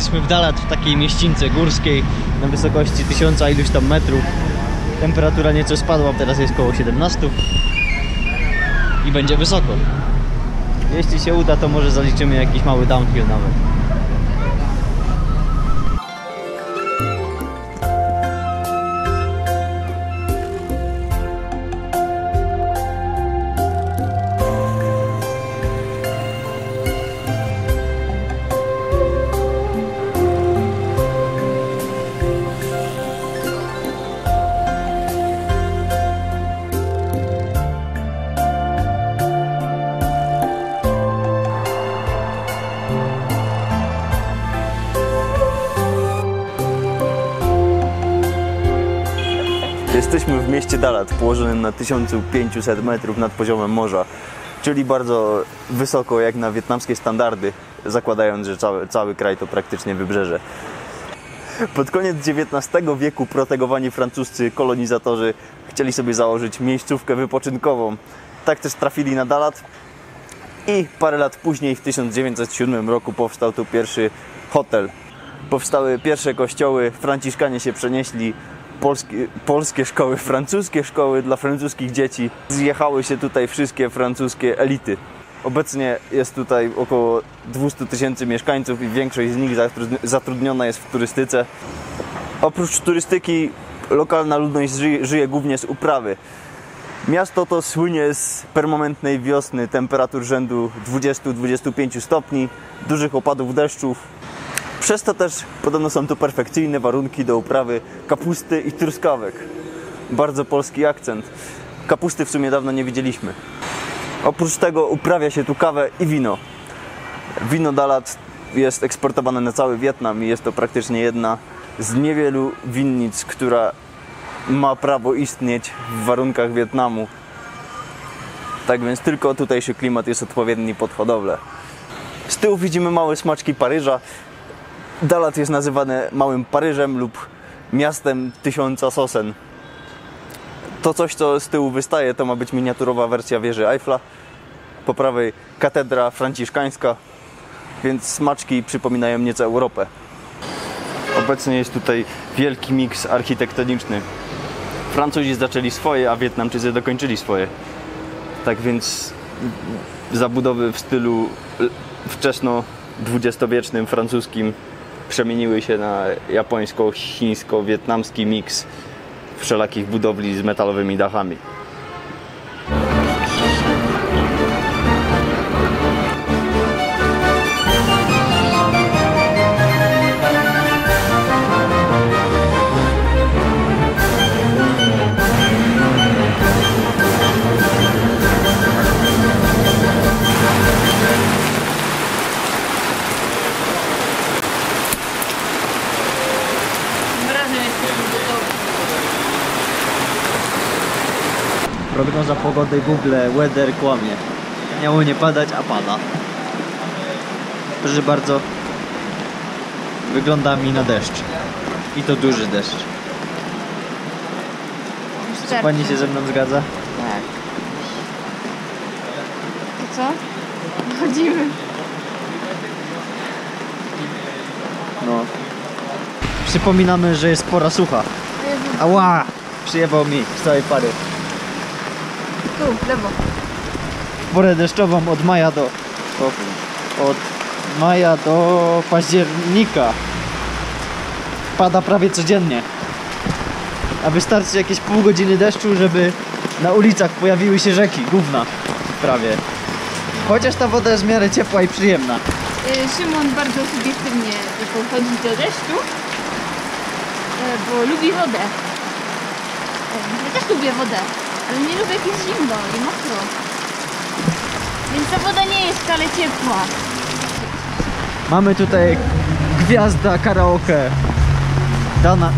Jesteśmy w Dalat, w takiej mieścińce górskiej na wysokości 1000 iluś tam metrów. Temperatura nieco spadła, teraz jest około 17 i będzie wysoko. Jeśli się uda, to może zaliczymy jakiś mały downhill nawet. Jesteśmy w mieście Dalat, położonym na 1500 metrów nad poziomem morza, czyli bardzo wysoko jak na wietnamskie standardy, zakładając, że cały kraj to praktycznie wybrzeże. Pod koniec XIX wieku protegowani francuscy kolonizatorzy chcieli sobie założyć miejscówkę wypoczynkową. Tak też trafili na Dalat i parę lat później, w 1907 roku, powstał tu pierwszy hotel. Powstały pierwsze kościoły, franciszkanie się przenieśli, polskie szkoły, francuskie szkoły dla francuskich dzieci. Zjechały się tutaj wszystkie francuskie elity. Obecnie jest tutaj około 200 000 mieszkańców i większość z nich zatrudniona jest w turystyce. Oprócz turystyki lokalna ludność żyje głównie z uprawy. Miasto to słynie z permanentnej wiosny, temperatur rzędu 20-25 stopni, dużych opadów deszczów. Przez to też podobno są tu perfekcyjne warunki do uprawy kapusty i truskawek. Bardzo polski akcent. Kapusty w sumie dawno nie widzieliśmy. Oprócz tego uprawia się tu kawę i wino. Wino Dalat jest eksportowane na cały Wietnam i jest to praktycznie jedna z niewielu winnic, która ma prawo istnieć w warunkach Wietnamu. Tak więc tylko tutejszy klimat jest odpowiedni pod hodowlę. Z tyłu widzimy małe smaczki Paryża. Dalat jest nazywane Małym Paryżem lub miastem 1000 sosen. To coś, co z tyłu wystaje, to ma być miniaturowa wersja wieży Eiffla. Po prawej katedra franciszkańska, więc smaczki przypominają nieco Europę. Obecnie jest tutaj wielki miks architektoniczny. Francuzi zaczęli swoje, a Wietnamczycy dokończyli swoje. Tak więc zabudowy w stylu wczesno-dwudziestowiecznym francuskim przemieniły się na japońsko-chińsko-wietnamski miks wszelakich budowli z metalowymi dachami. Prognoza pogody Google Weather kłamie. Miało nie padać, a pada. Proszę bardzo, wygląda mi na deszcz. I to duży deszcz. Czy pani się ze mną zgadza? Tak. To co? Chodzimy. No. Przypominamy, że jest pora sucha. Ała! Przyjebał mi z całej pary. Tu, w lewo. Porę deszczową od maja do października. Pada prawie codziennie. A wystarczy jakieś pół godziny deszczu, żeby na ulicach pojawiły się rzeki, gówna prawie. Chociaż ta woda jest w miarę ciepła i przyjemna. Szymon bardzo subiektywnie podchodzi do deszczu, bo lubi wodę. Ja też lubię wodę, ale nie lubię jak jest zimno i mokro. Więc ta woda nie jest wcale ciepła. Mamy tutaj gwiazda karaoke. Dana.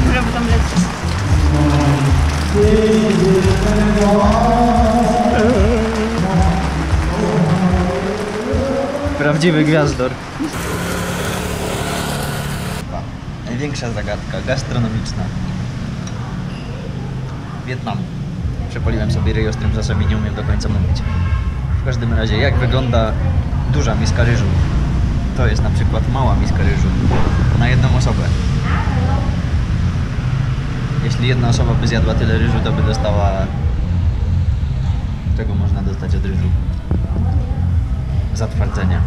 Dobra, bo tam leci. Prawdziwy gwiazdor. Największa zagadka gastronomiczna Wietnamu. Przepoliłem sobie ryj ostrym zasem i nie umiem do końca mówić. W każdym razie, jak wygląda duża miska ryżu? To jest na przykład mała miska ryżu na jedną osobę. Jeśli jedna osoba by zjadła tyle ryżu, to by dostała... Czego można dostać od ryżu? Zatwardzenia.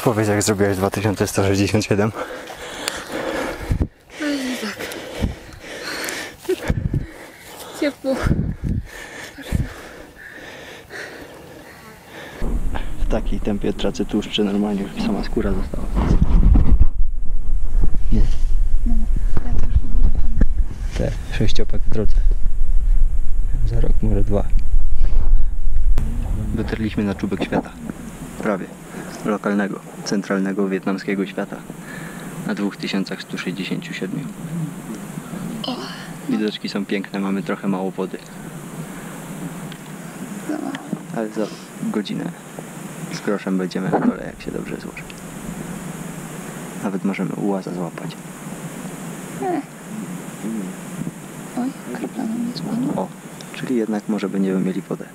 Powiedz, jak zrobiłeś 2167. Ciepło. W takiej tempie tracę tłuszcz, czy normalnie już sama skóra została. Nie? Ja też Te 6-opak w drodze. Za rok, może 2. Dotarliśmy na czubek świata. Prawie. Lokalnego, centralnego wietnamskiego świata. Na 2167. Widoczki są piękne, mamy trochę mało wody. Ale za godzinę z groszem będziemy na dole, jak się dobrze złoży. Nawet możemy ułaza złapać. Oj, kropla na mnie spadła. O, czyli jednak może będziemy mieli wodę.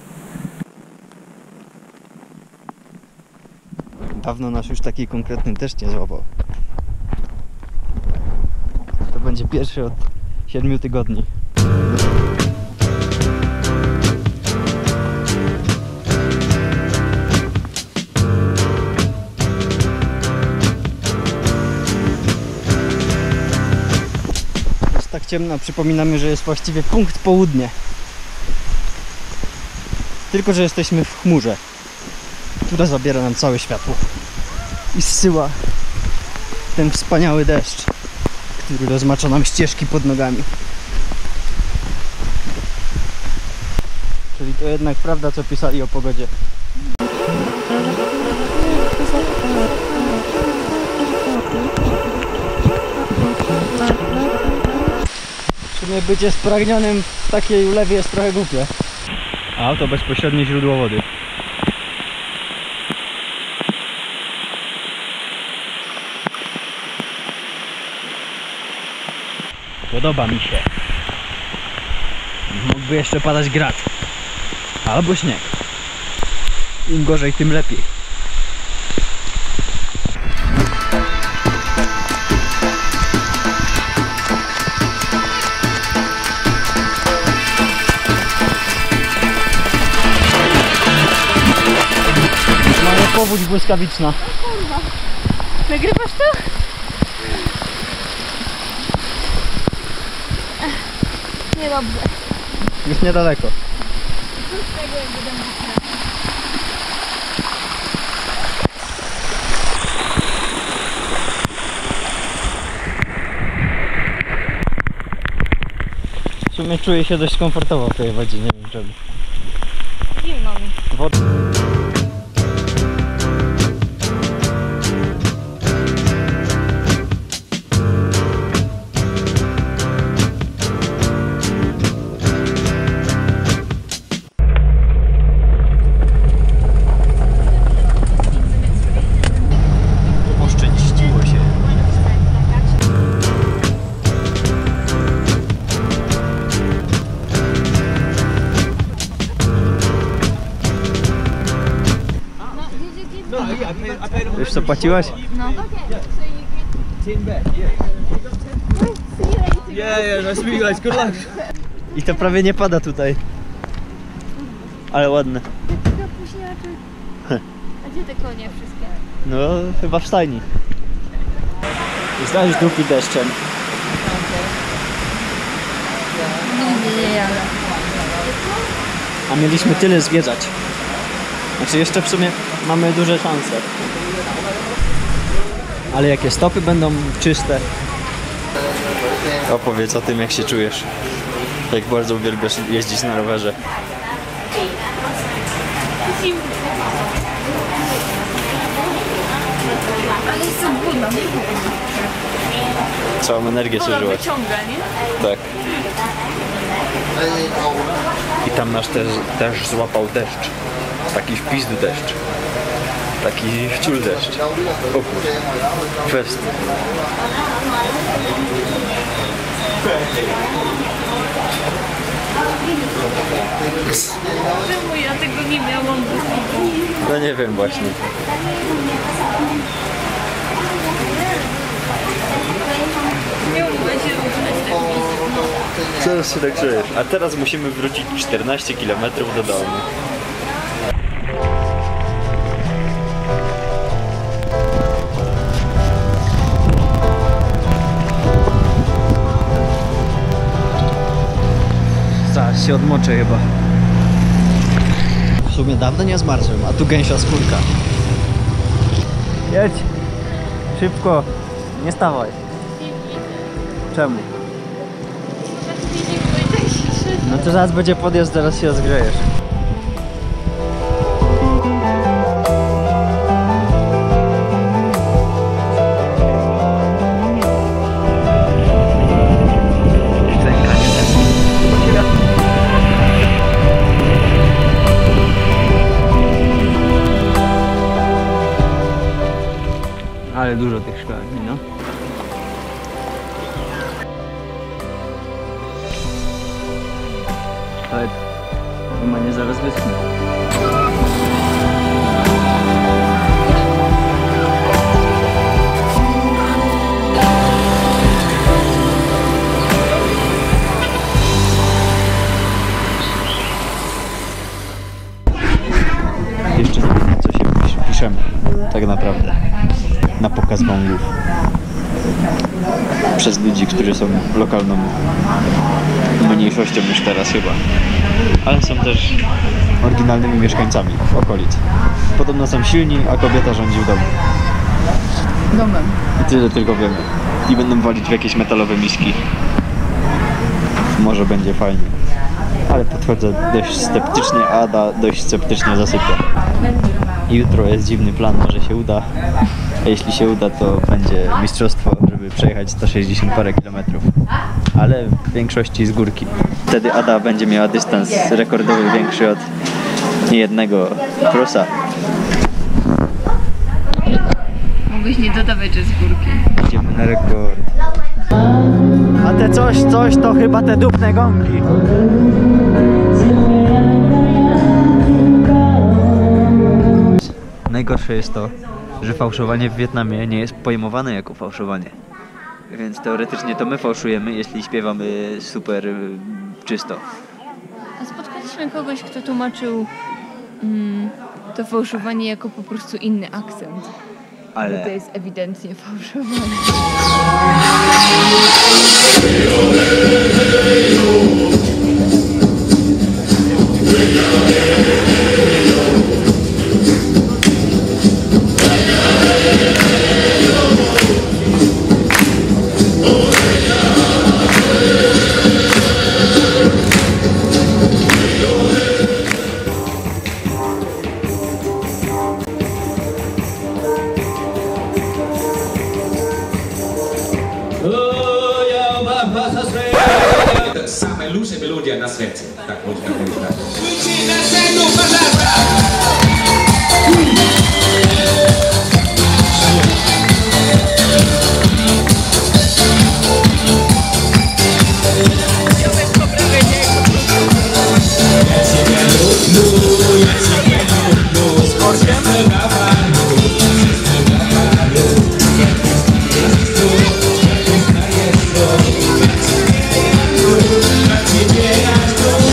Dawno nas już taki konkretny deszcz nie złapał. To będzie pierwszy od 7 tygodni. Jest tak ciemno, przypominamy, że jest właściwie punkt południe. Tylko że jesteśmy w chmurze, która zabiera nam całe światło i zsyła ten wspaniały deszcz, który rozmacza nam ścieżki pod nogami. Czyli to jednak prawda, co pisali o pogodzie. W sumie bycie spragnionym w takiej ulewie jest trochę głupie. A to bezpośrednie źródło wody. Podoba mi się. Mógłby jeszcze padać grad. Albo śnieg. Im gorzej, tym lepiej. Mamy powódź błyskawiczna. Kurwa. Nagrywasz to? Niedobrze. Już niedaleko. Tego jak będę mówiła. W sumie czuję się dość komfortowo w tej wodzie, nie wiem czemu. Zimno mi. Woda. Oszczęściło się. Już co płaciłaś? No. I to prawie nie pada tutaj. Ale ładne. Taka późniaczek. A gdzie te konie wszystkie? No, chyba w stajni. Zdałeś dupy deszczem. Nigdy nie jadę. A mieliśmy tyle zwiedzać. Znaczy jeszcze w sumie mamy duże szanse. Ale jakie stopy będą czyste. Opowiedz o tym, jak się czujesz. Jak bardzo uwielbiasz jeździć na rowerze. Ale jestem głodna. Całą energię zużyłaś. Wyciąga, nie? Tak. I tam nasz też złapał deszcz. Taki w pizdu deszcz. Taki wciul deszcz. O kurde. Fest. Czemu ja tego nie miałam? No nie wiem właśnie. Miałam się różne z tym. Zaraz się nagrzejesz. A teraz musimy wrócić 14 km do domu. Zaraz się odmoczę chyba. W sumie dawno nie zmarzłem, a tu gęsia skórka. Jedź! Szybko! Nie stawaj! Czemu? No to zaraz będzie podjazd, zaraz się rozgrzejesz. Ale dużo tych szklarni, no. Ale normalnie zaraz wyschnie. Jeszcze nie wiem, co się piszemy, tak naprawdę. Na pokaz wąglów przez ludzi, którzy są lokalną mniejszością już teraz chyba, ale są też oryginalnymi mieszkańcami okolic. Podobno są silni, a kobieta rządzi w domu. Domem. I tyle tylko wiemy. I będą walić w jakieś metalowe miski. Może będzie fajnie. Ale podchodzę dość sceptycznie, a Ada dość sceptycznie zasypia. Jutro jest dziwny plan, może się uda. A jeśli się uda, to będzie mistrzostwo, żeby przejechać 160 parę kilometrów. Ale w większości z górki. Wtedy Ada będzie miała dystans rekordowy większy od niejednego Prusa. Mogłeś nie dodawać, że z górki. Idziemy na rekord. A te coś to chyba te dupne gąbki. Najgorsze jest to, że fałszowanie w Wietnamie nie jest pojmowane jako fałszowanie. Więc teoretycznie to my fałszujemy, jeśli śpiewamy super czysto. A spotkaliśmy kogoś, kto tłumaczył to fałszowanie jako po prostu inny akcent. Ale to jest ewidentnie fałszowanie. Samая лучшая мелодия на свете. Так, вот как это. Yeah.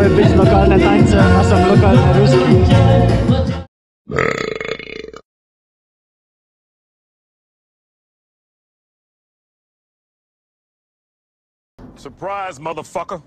miały być lokalne tańce, a są lokalne ruski. Surprise, motherfucker.